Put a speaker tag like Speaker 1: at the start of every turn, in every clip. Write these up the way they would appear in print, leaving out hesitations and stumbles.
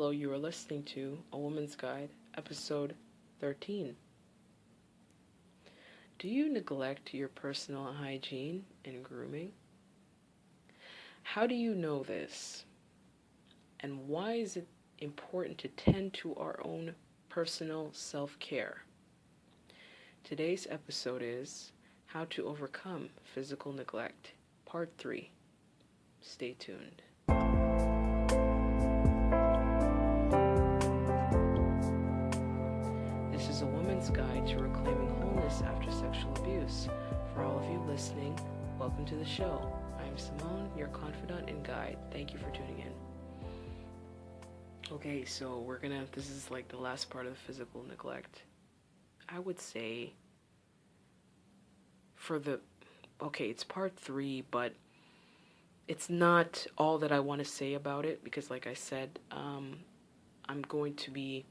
Speaker 1: Hello, you are listening to A Woman's Guide, episode 13. Do you neglect your personal hygiene and grooming? How do you know this? And why is it important to tend to our own personal self-care? Today's episode is How to Overcome Physical Neglect, Part 3. Stay tuned. This is a woman's guide to reclaiming wholeness after sexual abuse. For all of you listening, welcome to the show. I am Simone, your confidant and guide. Thank you for tuning in. Okay, so this is like the last part of physical neglect. I would say it's part 3, but it's not all that I want to say about it because like I said, I'm going to be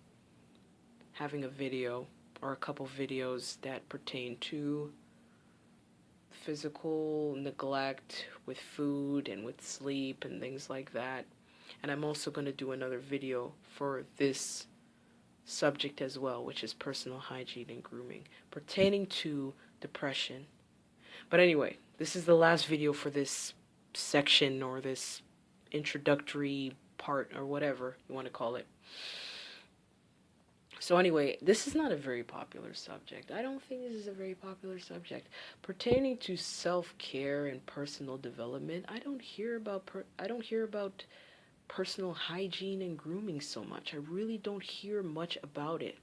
Speaker 1: having a video or a couple videos that pertain to physical neglect with food and with sleep and things like that. And I'm also going to do another video for this subject as well, which is personal hygiene and grooming pertaining to depression. But anyway, this is the last video for this section or this introductory part or whatever you want to call it. So anyway, this is not a very popular subject. I don't think this is a very popular subject. Pertaining to self-care and personal development, I don't hear about personal hygiene and grooming so much. I really don't hear much about it.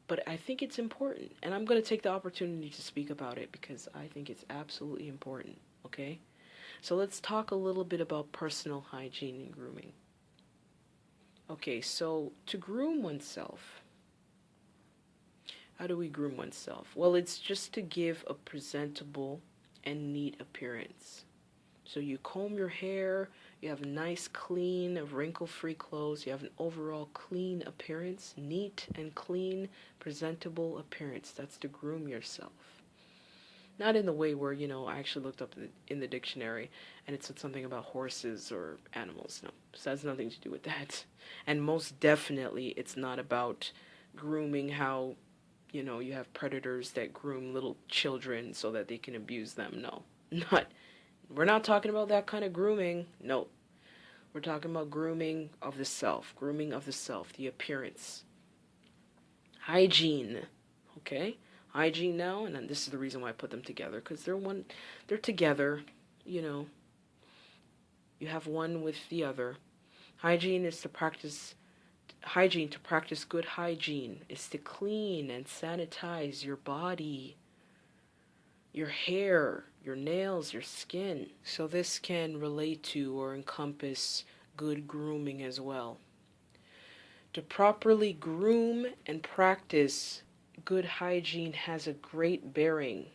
Speaker 1: But I think it's important, and I'm going to take the opportunity to speak about it because I think it's absolutely important, okay? So let's talk a little bit about personal hygiene and grooming. Okay, so to groom oneself, how do we groom oneself? Well, it's just to give a presentable and neat appearance. So you comb your hair, you have nice, clean, wrinkle-free clothes, you have an overall clean appearance, neat and clean, presentable appearance. That's to groom yourself. Not in the way where, I actually looked up in the dictionary and it said something about horses or animals. No, so it has nothing to do with that. And most definitely it's not about grooming how you have predators that groom little children so that they can abuse them. No, we're not talking about that kind of grooming. No, we're talking about grooming of the self, the appearance. Hygiene, okay? Hygiene now, and then this is the reason why I put them together, because they're together, you have one with the other. Hygiene to practice good hygiene is to clean and sanitize your body, your hair, your nails, your skin. So this can relate to or encompass good grooming as well. To properly groom and practice good hygiene has a great bearing.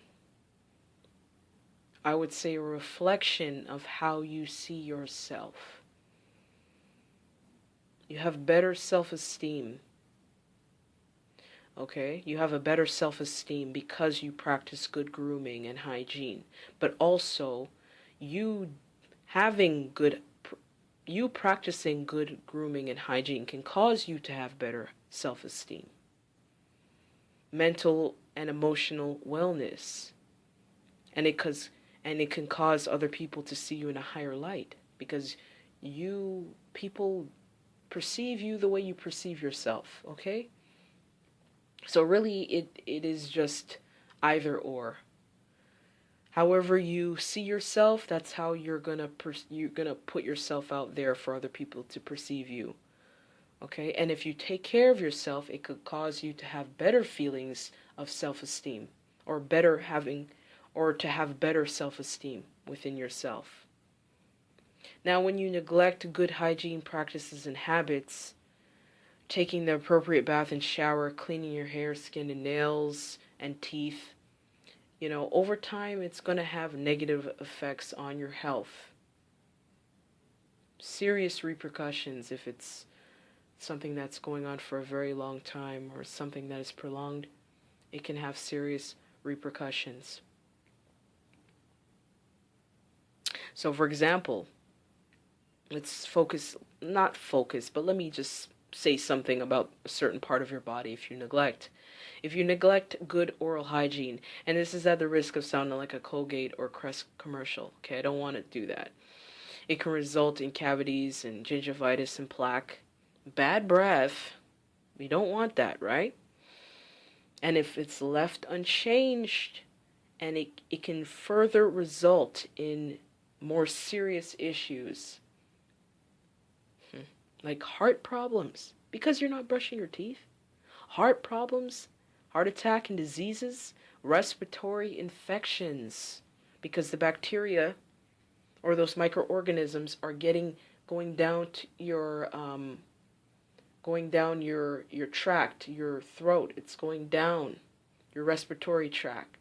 Speaker 1: I would say a reflection of how you see yourself. You have better self-esteem. Okay? You have a better self-esteem because you practice good grooming and hygiene. But also, you practicing good grooming and hygiene can cause you to have better self-esteem. Mental and emotional wellness. And it can cause other people to see you in a higher light because people perceive you the way you perceive yourself, okay? So really it is just either or. However you see yourself, that's how you're gonna put yourself out there for other people to perceive you. Okay? And if you take care of yourself, it could cause you to have better feelings of self-esteem or to have better self-esteem within yourself. Now, when you neglect good hygiene practices and habits, taking the appropriate bath and shower, cleaning your hair, skin, and nails, and teeth, over time it's going to have negative effects on your health. Serious repercussions if it's something that's going on for a very long time or something that is prolonged. It can have serious repercussions. So, for example, let's focus not focus, but let me just say something about a certain part of your body if you neglect. If you neglect good oral hygiene, and this is at the risk of sounding like a Colgate or Crest commercial, okay, I don't want to do that. It can result in cavities and gingivitis and plaque. Bad breath, we don't want that, right? And if it's left unchanged, and it can further result in more serious issues, like heart problems, because you're not brushing your teeth. Heart problems, heart attack and diseases, respiratory infections, because the bacteria or those microorganisms are going down to your tract, your throat. It's going down your respiratory tract,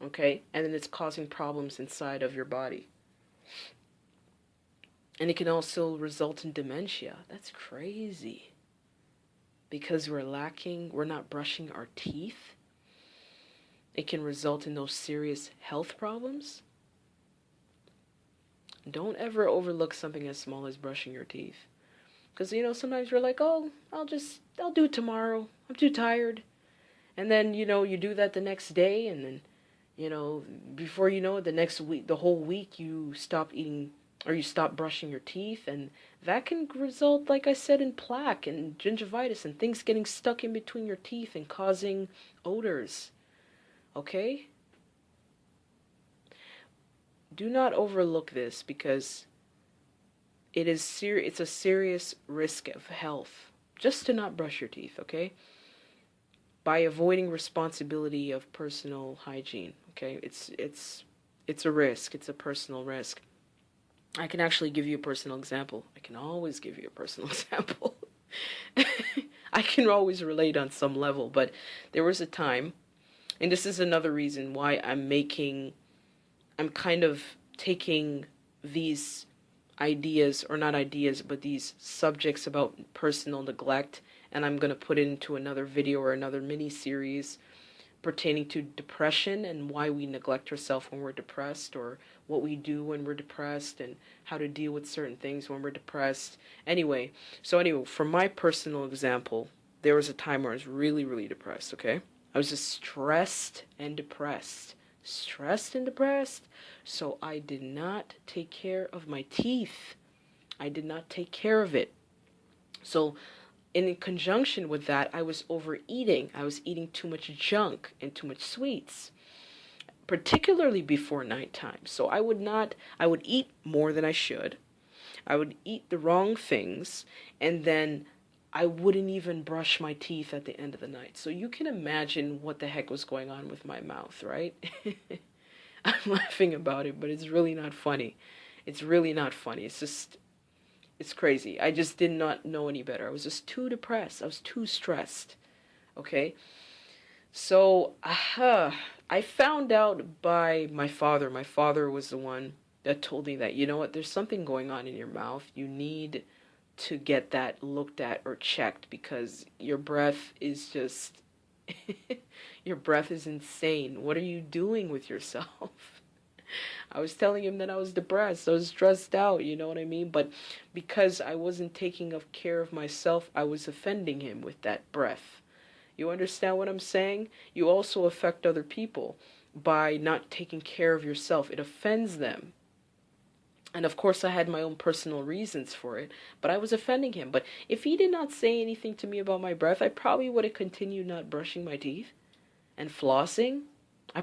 Speaker 1: okay? And then it's causing problems inside of your body. And it can also result in dementia. That's crazy. Because we're not brushing our teeth. It can result in those serious health problems. Don't ever overlook something as small as brushing your teeth. Because, sometimes you're like, oh, I'll do it tomorrow. I'm too tired. And then, you do that the next day. And then, before you know it, the next week, the whole week, you stop eating or you stop brushing your teeth. And that can result, like I said, in plaque and gingivitis and things getting stuck in between your teeth and causing odors. Okay? Do not overlook this because it's a serious risk of health just to not brush your teeth, okay? By avoiding responsibility of personal hygiene, okay? It's a risk. It's a personal risk. I can actually give you a personal example. I can always give you a personal example. I can always relate on some level, but there was a time, and this is another reason why I'm kind of taking these ideas, or not ideas, but these subjects about personal neglect, and I'm going to put it into another video or another mini-series pertaining to depression and why we neglect ourselves when we're depressed, or what we do when we're depressed, and how to deal with certain things when we're depressed. Anyway, for my personal example, there was a time where I was really, really depressed, okay? I was just stressed and depressed. So I did not take care of my teeth. I did not take care of it. So in conjunction with that, I was overeating. I was eating too much junk and too much sweets, particularly before nighttime. So I would eat more than I should. I would eat the wrong things, and then I wouldn't even brush my teeth at the end of the night. So you can imagine what the heck was going on with my mouth, right? I'm laughing about it, but it's really not funny. It's really not funny. It's crazy. I just did not know any better. I was just too depressed. I was too stressed. Okay? So, I found out by my father. My father was the one that told me that, you know what, there's something going on in your mouth. You need to get that looked at or checked because your breath is just, your breath is insane. What are you doing with yourself? I was telling him that I was depressed. I was stressed out, you know what I mean? But because I wasn't taking care of myself, I was offending him with that breath. You understand what I'm saying? You also affect other people by not taking care of yourself. It offends them. And of course, I had my own personal reasons for it, but I was offending him. But if he did not say anything to me about my breath, I probably would have continued not brushing my teeth and flossing. I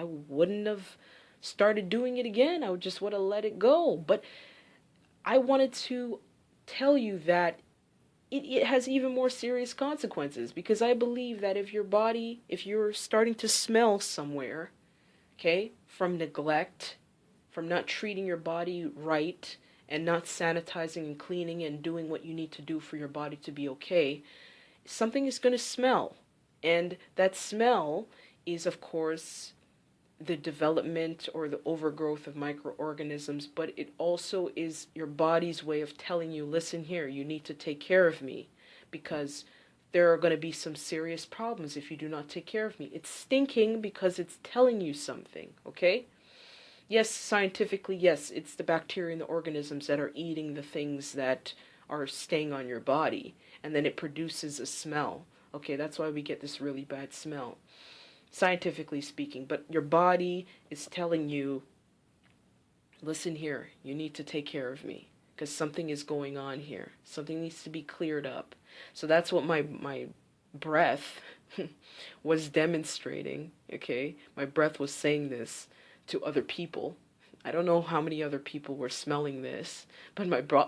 Speaker 1: wouldn't have started doing it again. I would have let it go. But I wanted to tell you that it has even more serious consequences, because I believe that if you're starting to smell somewhere, okay, from neglect, from not treating your body right, and not sanitizing and cleaning and doing what you need to do for your body to be okay, something is going to smell. And that smell is, of course, the development or the overgrowth of microorganisms, but it also is your body's way of telling you, listen here, you need to take care of me, because there are going to be some serious problems if you do not take care of me. It's stinking because it's telling you something, okay? Yes, scientifically, yes, it's the bacteria and the organisms that are eating the things that are staying on your body, and then it produces a smell. Okay, that's why we get this really bad smell, scientifically speaking. But your body is telling you, listen here, you need to take care of me because something is going on here. Something needs to be cleared up. So that's what my breath was demonstrating, okay? My breath was saying this to other people. I don't know how many other people were smelling this, but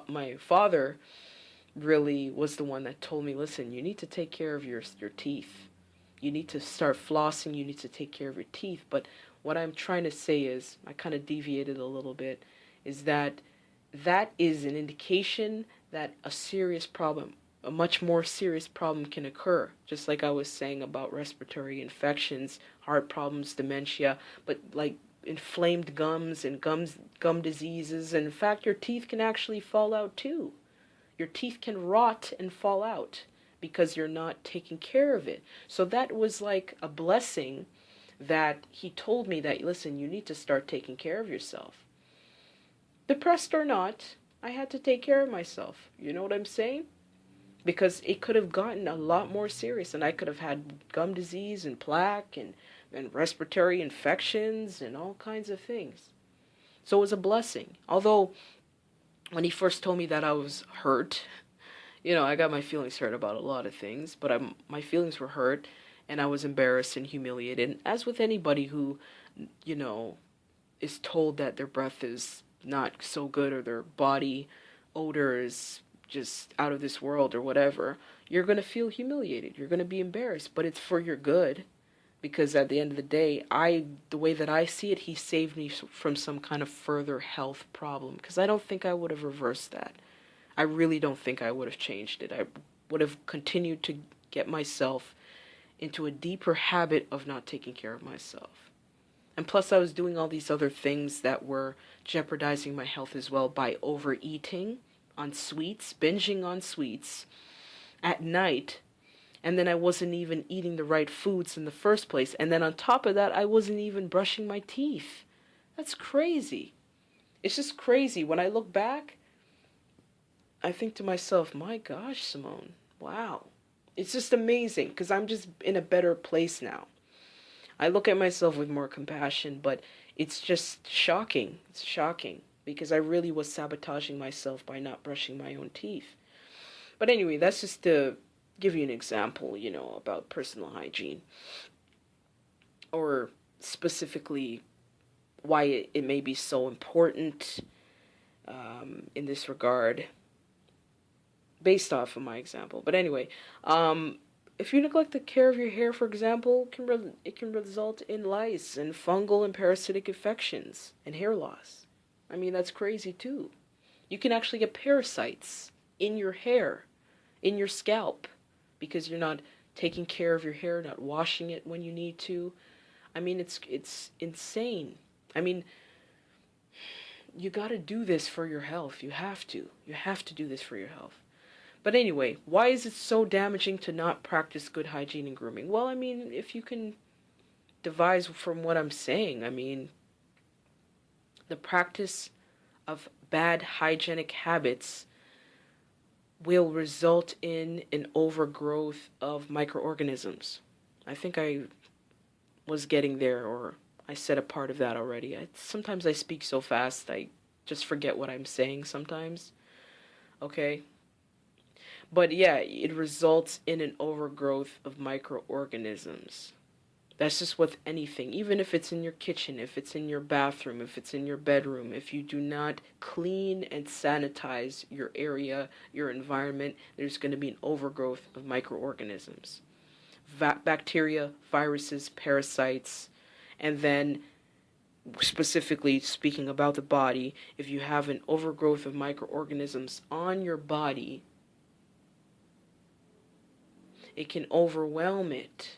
Speaker 1: my father really was the one that told me, listen, you need to take care of your teeth. You need to start flossing, you need to take care of your teeth. But what I'm trying to say is, I kind of deviated a little bit, is that that is an indication that a serious problem, a much more serious problem can occur. Just like I was saying about respiratory infections, heart problems, dementia, but like inflamed gums and gum diseases, and in fact your teeth can actually fall out too. Your teeth can rot and fall out because you're not taking care of it. So that was like a blessing that he told me that, listen, you need to start taking care of yourself. Depressed or not, I had to take care of myself. You know what I'm saying? Because it could have gotten a lot more serious, and I could have had gum disease and plaque and respiratory infections and all kinds of things. So it was a blessing. Although when he first told me that, I was hurt. You know, I got my feelings hurt about a lot of things, but my feelings were hurt, and I was embarrassed and humiliated. As with anybody who, you know, is told that their breath is not so good or their body odor is just out of this world or whatever, you're going to feel humiliated. You're going to be embarrassed, but it's for your good. Because at the end of the day, the way that I see it, he saved me from some kind of further health problem. Because I don't think I would have reversed that. I really don't think I would have changed it. I would have continued to get myself into a deeper habit of not taking care of myself. And plus I was doing all these other things that were jeopardizing my health as well by overeating on sweets, binging on sweets at night. And then I wasn't even eating the right foods in the first place. And then on top of that, I wasn't even brushing my teeth. That's crazy. It's just crazy. When I look back, I think to myself, my gosh, Simone, wow. It's just amazing because I'm just in a better place now. I look at myself with more compassion, but it's just shocking. It's shocking because I really was sabotaging myself by not brushing my own teeth. But anyway, that's just to give you an example, you know, about personal hygiene. Or specifically why it may be so important in this regard, based off of my example. But anyway, if you neglect the care of your hair, for example, it can result in lice and fungal and parasitic infections and hair loss. I mean, that's crazy too. You can actually get parasites in your hair, in your scalp, because you're not taking care of your hair, not washing it when you need to. I mean, it's insane. I mean, you got to do this for your health. You have to. You have to do this for your health. But anyway, why is it so damaging to not practice good hygiene and grooming? Well, I mean, if you can devise from what I'm saying, I mean, the practice of bad hygienic habits will result in an overgrowth of microorganisms. I think I was getting there, or I said a part of that already. Sometimes I speak so fast, I just forget what I'm saying sometimes. Okay? But yeah, it results in an overgrowth of microorganisms. That's just with anything, even if it's in your kitchen, if it's in your bathroom, if it's in your bedroom. If you do not clean and sanitize your area, your environment, there's going to be an overgrowth of microorganisms. Bacteria, viruses, parasites, and then specifically speaking about the body, if you have an overgrowth of microorganisms on your body, it can overwhelm it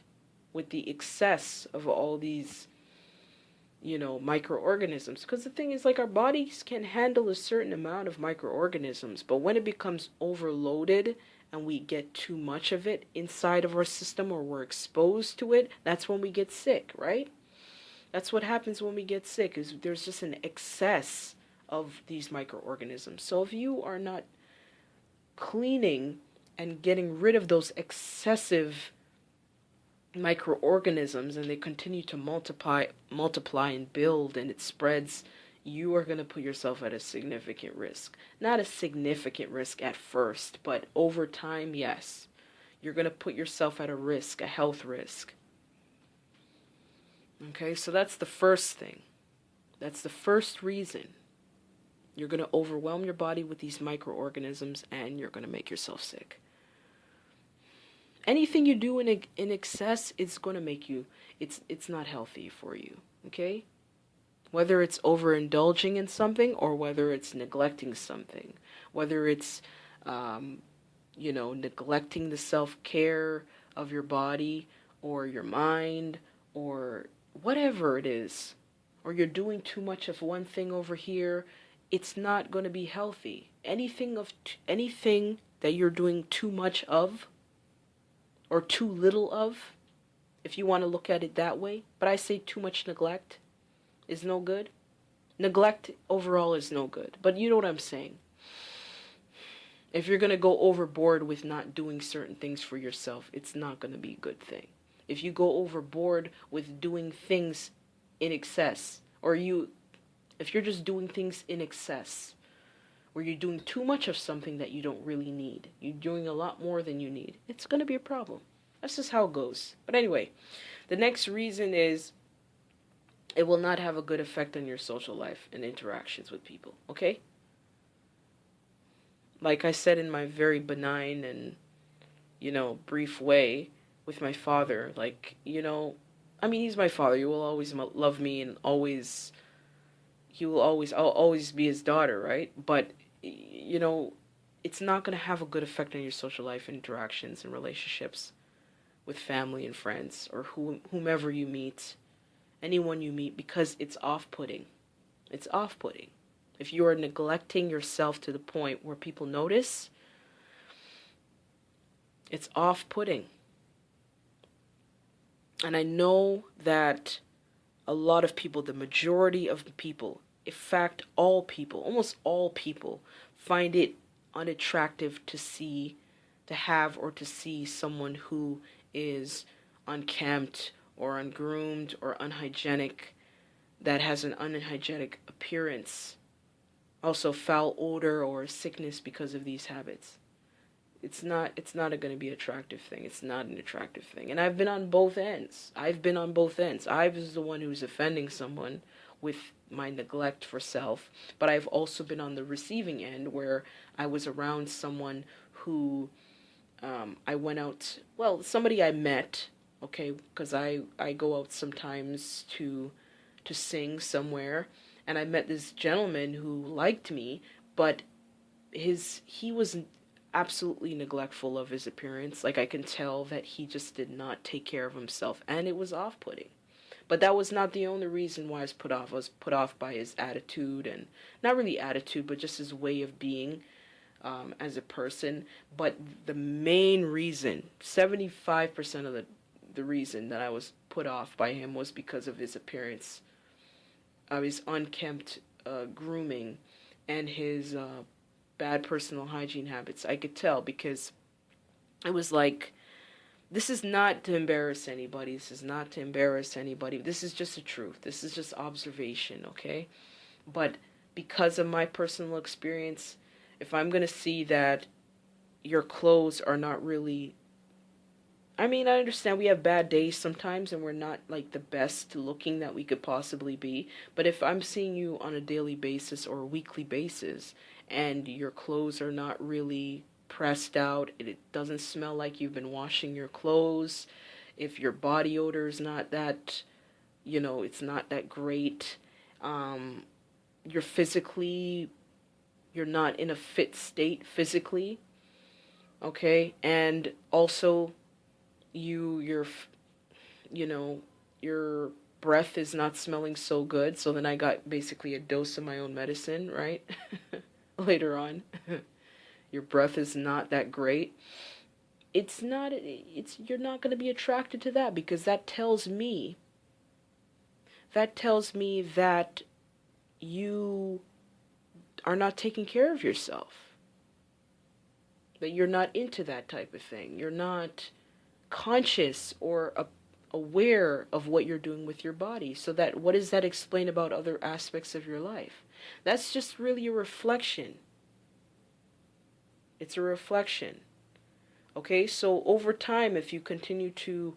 Speaker 1: with the excess of all these, you know, microorganisms. Because the thing is, like, our bodies can handle a certain amount of microorganisms, but when it becomes overloaded and we get too much of it inside of our system, or we're exposed to it, that's when we get sick, right? That's what happens when we get sick, is there's just an excess of these microorganisms. So if you are not cleaning and getting rid of those excessive microorganisms, and they continue to multiply and build, and it spreads, you are going to put yourself at a significant risk. Not a significant risk at first, but over time, yes. You're going to put yourself at a risk, a health risk. Okay, so that's the first thing. That's the first reason. You're going to overwhelm your body with these microorganisms, and you're going to make yourself sick. Anything you do in excess, it's going to make you, it's not healthy for you, okay? Whether it's overindulging in something, or whether it's neglecting something, whether it's, neglecting the self-care of your body, or your mind, or whatever it is, or you're doing too much of one thing over here, it's not going to be healthy. Anything that you're doing too much of, or too little of, if you want to look at it that way. But I say too much neglect is no good. Neglect overall is no good. But you know what I'm saying. If you're going to go overboard with not doing certain things for yourself, it's not going to be a good thing. If you go overboard with doing things in excess, or if you're just doing things in excess, where you're doing too much of something that you don't really need, you're doing a lot more than you need, it's going to be a problem. That's just how it goes. But anyway, the next reason is it will not have a good effect on your social life and interactions with people, okay? Like I said in my very benign and, brief way with my father, he's my father. He will always love me, and I'll always be his daughter, right? But it's not going to have a good effect on your social life and interactions and relationships with family and friends, or whomever you meet, anyone you meet, because it's off-putting. It's off-putting. If you are neglecting yourself to the point where people notice, it's off-putting. And I know that a lot of people, the majority of the people, in fact, all people, almost all people, find it unattractive to see, to have, or to see someone who is unkempt or ungroomed or unhygienic, that has an unhygienic appearance, also foul odor or sickness because of these habits. It's not going to be an attractive thing. It's not an attractive thing. And I've been on both ends. I was the one who's offending someone with my neglect for self, but I've also been on the receiving end, where I was around someone who I went out, somebody I met, okay, because I go out sometimes to sing somewhere, and I met this gentleman who liked me, but he was absolutely neglectful of his appearance. Like, I can tell that he just did not take care of himself, and it was off-putting. But that was not the only reason why I was put off. I was put off by his attitude, and not really attitude, but just his way of being as a person. But the main reason, 75% of the reason that I was put off by him, was because of his appearance, of his unkempt grooming, and his bad personal hygiene habits. I could tell, because it was like, this is not to embarrass anybody. This is not to embarrass anybody. This is just the truth. This is just observation, okay? But because of my personal experience, if I'm going to see that your clothes are not really... I understand we have bad days sometimes, and we're not, like, the best looking that we could possibly be. But if I'm seeing you on a daily basis or a weekly basis, and your clothes are not really pressed out, it doesn't smell like you've been washing your clothes, if your body odor is not that, it's not that great, you're not in a fit state physically, okay, and also your breath is not smelling so good, so then I got basically a dose of my own medicine, right? Later on. Your breath is not that great. You're not going to be attracted to that, because that tells me that tells me that you are not taking care of yourself. That you're not into that type of thing. You're not conscious or aware of what you're doing with your body. So that, what does that explain about other aspects of your life? That's just really a reflection. It's a reflection. Okay, so over time, if you continue to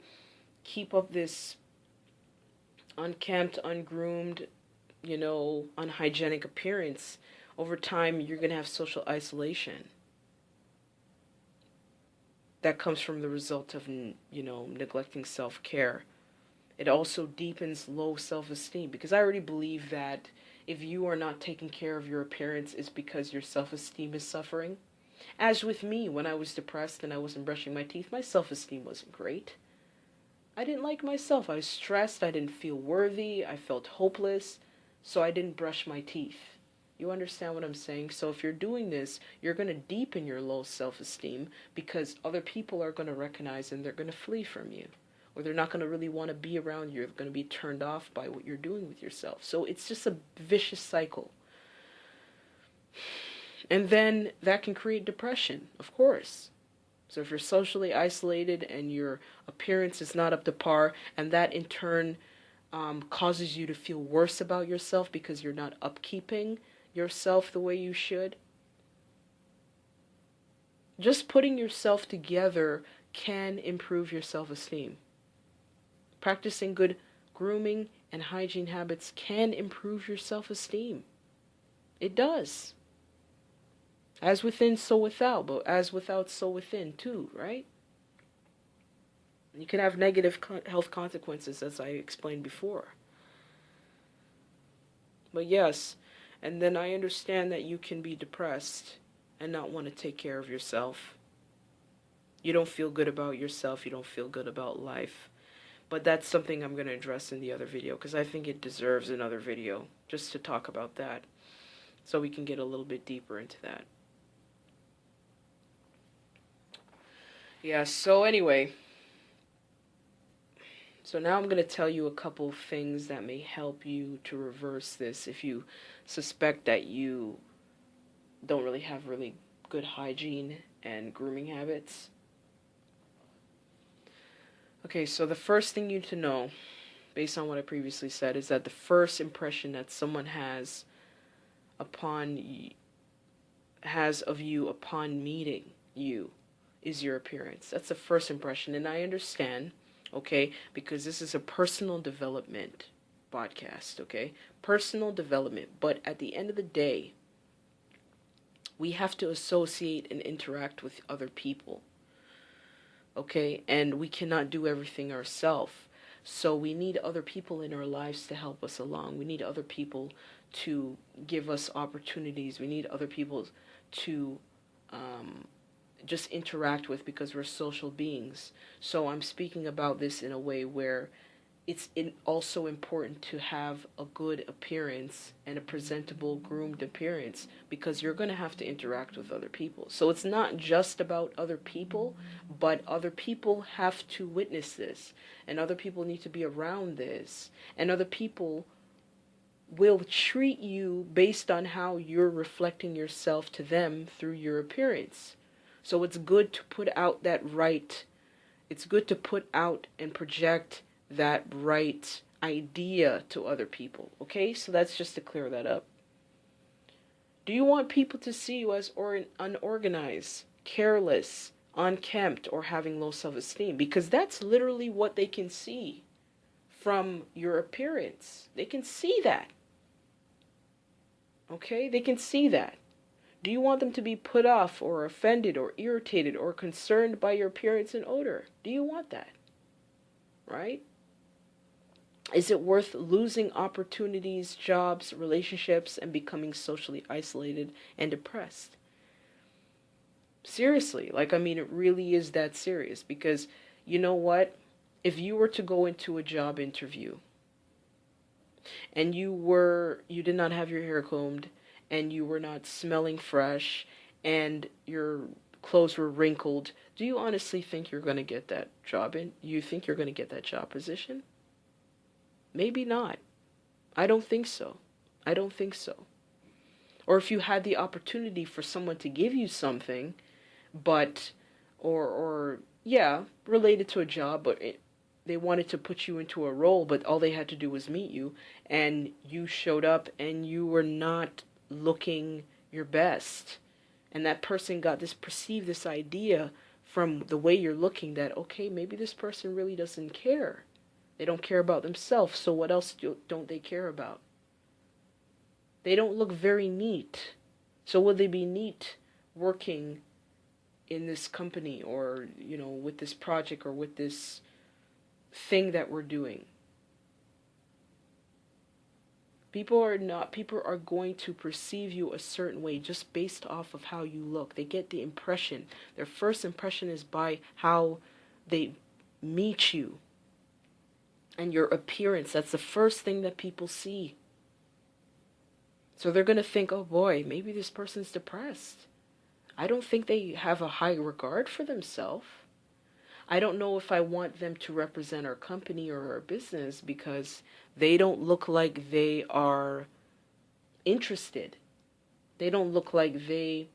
Speaker 1: keep up this unkempt, ungroomed, unhygienic appearance, over time you're going to have social isolation. That comes from the result of, neglecting self-care. It also deepens low self-esteem, because I already believe that if you are not taking care of your appearance, it's because your self-esteem is suffering. As with me, when I was depressed and I wasn't brushing my teeth, my self-esteem wasn't great. I didn't like myself. I was stressed. I didn't feel worthy. I felt hopeless. So I didn't brush my teeth. You understand what I'm saying? So if you're doing this, you're going to deepen your low self-esteem, because other people are going to recognize and they're going to flee from you. Or they're not going to really want to be around you. They're going to be turned off by what you're doing with yourself. So it's just a vicious cycle. And then that can create depression, of course. So if you're socially isolated and your appearance is not up to par, and that in turn causes you to feel worse about yourself because you're not upkeeping yourself the way you should. Just putting yourself together can improve your self-esteem. Practicing good grooming and hygiene habits can improve your self-esteem. It does. As within, so without, but as without, so within too, right? You can have negative health consequences, as I explained before. But yes, and then I understand that you can be depressed and not want to take care of yourself. You don't feel good about yourself. You don't feel good about life. But that's something I'm going to address in the other video, because I think it deserves another video just to talk about that, so we can get a little bit deeper into that. Yeah, so anyway, so now I'm going to tell you a couple things that may help you to reverse this if you suspect that you don't really have really good hygiene and grooming habits. Okay, so the first thing you need to know, based on what I previously said, is that the first impression that someone has of you upon meeting you is your appearance. That's the first impression, and I understand, okay, because this is a personal development podcast, okay? Personal development, but at the end of the day, we have to associate and interact with other people, okay? And we cannot do everything ourselves. So we need other people in our lives to help us along. We need other people to give us opportunities. We need other people to just interact with, because we're social beings. So I'm speaking about this in a way where it's also important to have a good appearance and a presentable, groomed appearance, because you're going to have to interact with other people. So it's not just about other people, but other people have to witness this, and other people need to be around this, and other people will treat you based on how you're reflecting yourself to them through your appearance. So it's good to put out it's good to put out and project that right idea to other people, okay? So that's just to clear that up. Do you want people to see you as unorganized, careless, unkempt, or having low self-esteem? Because that's literally what they can see from your appearance. They can see that. Okay? They can see that. Do you want them to be put off or offended or irritated or concerned by your appearance and odor? Do you want that? Right? Is it worth losing opportunities, jobs, relationships, and becoming socially isolated and depressed? Seriously, it really is that serious, because you know what? If you were to go into a job interview and you did not have your hair combed, and you were not smelling fresh, and your clothes were wrinkled, do you honestly think you're going to get that job you think you're going to get that job position? Maybe not. I don't think so. I don't think so. Or if you had the opportunity for someone to give you something, but, or yeah, related to a job, but they wanted to put you into a role, but all they had to do was meet you, and you showed up and you were not looking your best. And that person got this, perceived this idea from the way you're looking that, okay, maybe this person really doesn't care. They don't care about themselves, so what else don't they care about? They don't look very neat. So would they be neat working in this company or, with this project or with this thing that we're doing? People are going to perceive you a certain way just based off of how you look. They get the impression. Their first impression is by how they meet you and your appearance. That's the first thing that people see. So they're going to think, oh boy, maybe this person's depressed. I don't think they have a high regard for themselves. I don't know if I want them to represent our company or our business because they don't look like they are interested. They don't look like they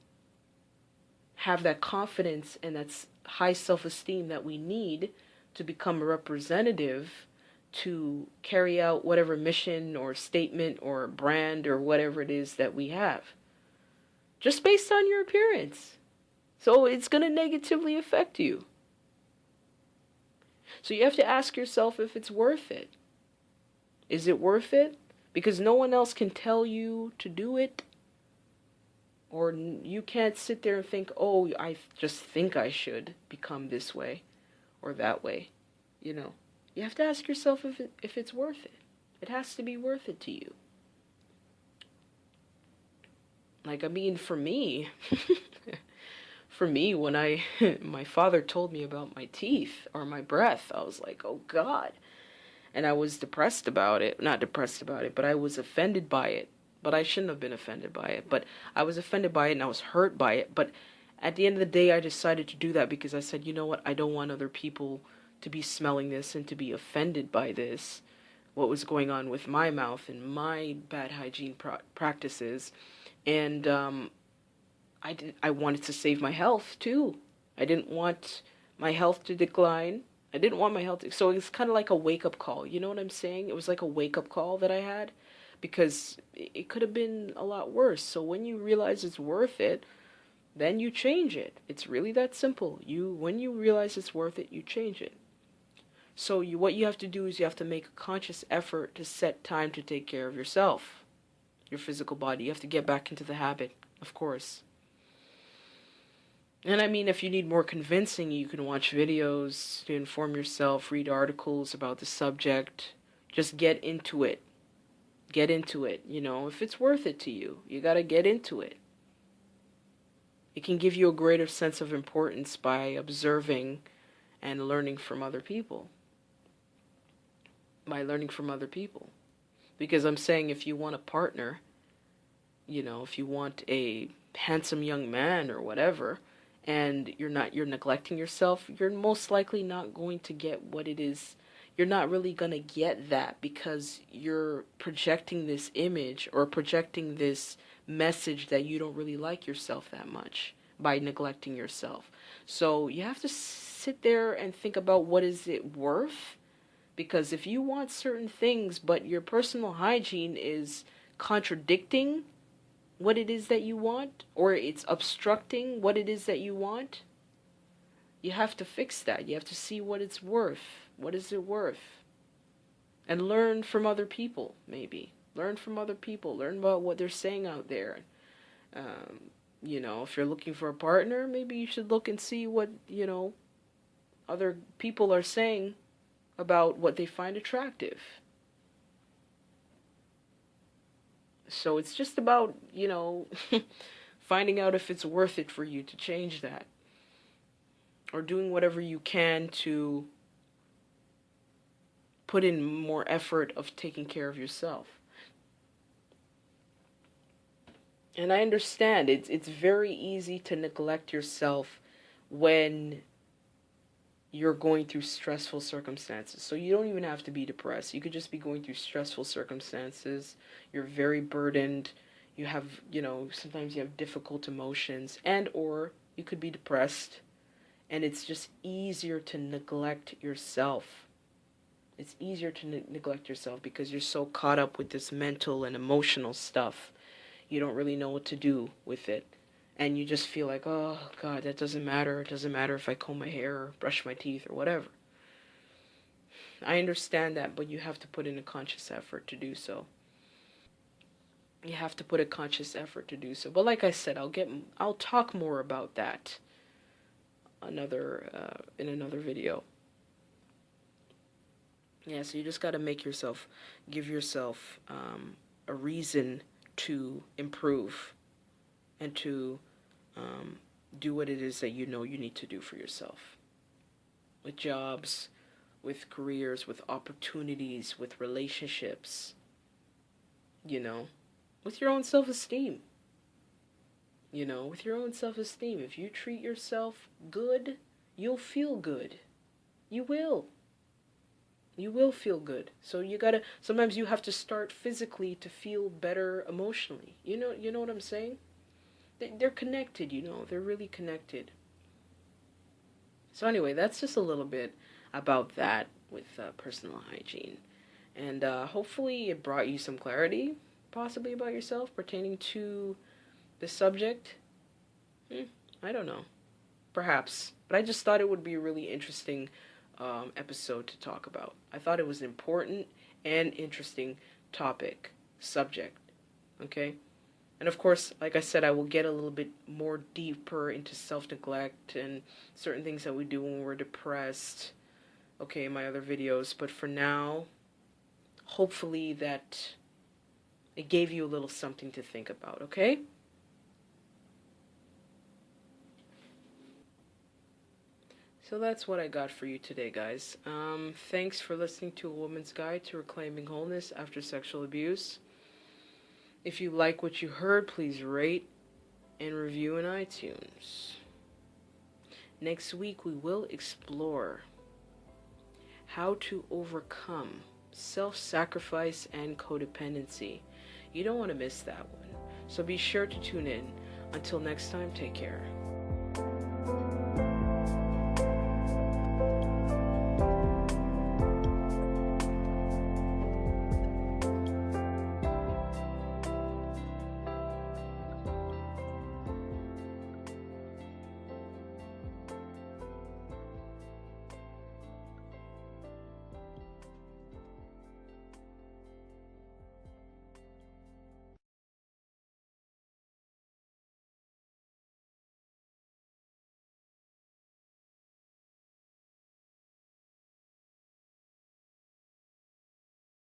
Speaker 1: have that confidence and that high self-esteem that we need to become a representative to carry out whatever mission or statement or brand or whatever it is that we have. Just based on your appearance. So it's going to negatively affect you. So you have to ask yourself if it's worth it. Is it worth it? Because no one else can tell you to do it. Or you can't sit there and think, oh, I just think I should become this way or that way. You have to ask yourself if it's worth it. It has to be worth it to you. For me, when my father told me about my teeth or my breath, I was like, oh God. And I was depressed about it. Not depressed about it, but I was offended by it. But I shouldn't have been offended by it. But I was offended by it and I was hurt by it. But at the end of the day, I decided to do that because I said, you know what? I don't want other people to be smelling this and to be offended by this. What was going on with my mouth and my bad hygiene practices. And I wanted to save my health too. I didn't want my health to decline. I didn't want my health to, so it's kind of like a wake-up call. You know what I'm saying? It was like a wake-up call that I had because it could have been a lot worse. So when you realize it's worth it, then you change it. It's really that simple. When you realize it's worth it, you change it. So what you have to do is you have to make a conscious effort to set time to take care of yourself, your physical body. You have to get back into the habit, of course. And if you need more convincing, you can watch videos to inform yourself, read articles about the subject. Just get into it. Get into it. If it's worth it to you, you got to get into it. It can give you a greater sense of importance by observing and learning from other people. Because I'm saying if you want a partner, if you want a handsome young man or whatever, and you're neglecting yourself, you're most likely not going to get what it is. You're not really going to get that because you're projecting this image or projecting this message that you don't really like yourself that much by neglecting yourself. So you have to sit there and think about what is it worth, because if you want certain things but your personal hygiene is contradicting what it is that you want, or it's obstructing what it is that you want, you have to fix that. You have to see what it's worth. What is it worth? And learn from other people, maybe. Learn from other people. Learn about what they're saying out there. If you're looking for a partner, maybe you should look and see what, other people are saying about what they find attractive. So it's just about, finding out if it's worth it for you to change that. Or doing whatever you can to put in more effort of taking care of yourself. And I understand, it's very easy to neglect yourself when you're going through stressful circumstances. So you don't even have to be depressed. You could just be going through stressful circumstances. You're very burdened. You have, sometimes you have difficult emotions, and or you could be depressed, and it's just easier to neglect yourself. It's easier to neglect yourself because you're so caught up with this mental and emotional stuff. You don't really know what to do with it. And you just feel like, oh, God, that doesn't matter. It doesn't matter if I comb my hair or brush my teeth or whatever. I understand that, but you have to put in a conscious effort to do so. You have to put a conscious effort to do so. But like I said, I'll talk more about that in another video. Yeah, so you just got to give yourself a reason to improve and to do what it is that you know you need to do for yourself. With jobs, with careers, with opportunities, with relationships, with your own self-esteem. With your own self-esteem. If you treat yourself good, you'll feel good. You will. You will feel good. So sometimes you have to start physically to feel better emotionally. You know what I'm saying? They're connected, they're really connected. So anyway, that's just a little bit about that with personal hygiene. And hopefully it brought you some clarity, possibly about yourself pertaining to the subject. I don't know. Perhaps. But I just thought it would be a really interesting episode to talk about. I thought it was an important and interesting subject. Okay? And of course, like I said, I will get a little bit more deeper into self-neglect and certain things that we do when we're depressed, okay, in my other videos. But for now, hopefully that it gave you a little something to think about, okay? So that's what I got for you today, guys. Thanks for listening to A Woman's Guide to Reclaiming Wholeness After Sexual Abuse. If you like what you heard, please rate and review in iTunes. Next week, we will explore how to overcome self-sacrifice and codependency. You don't want to miss that one. So be sure to tune in. Until next time, take care.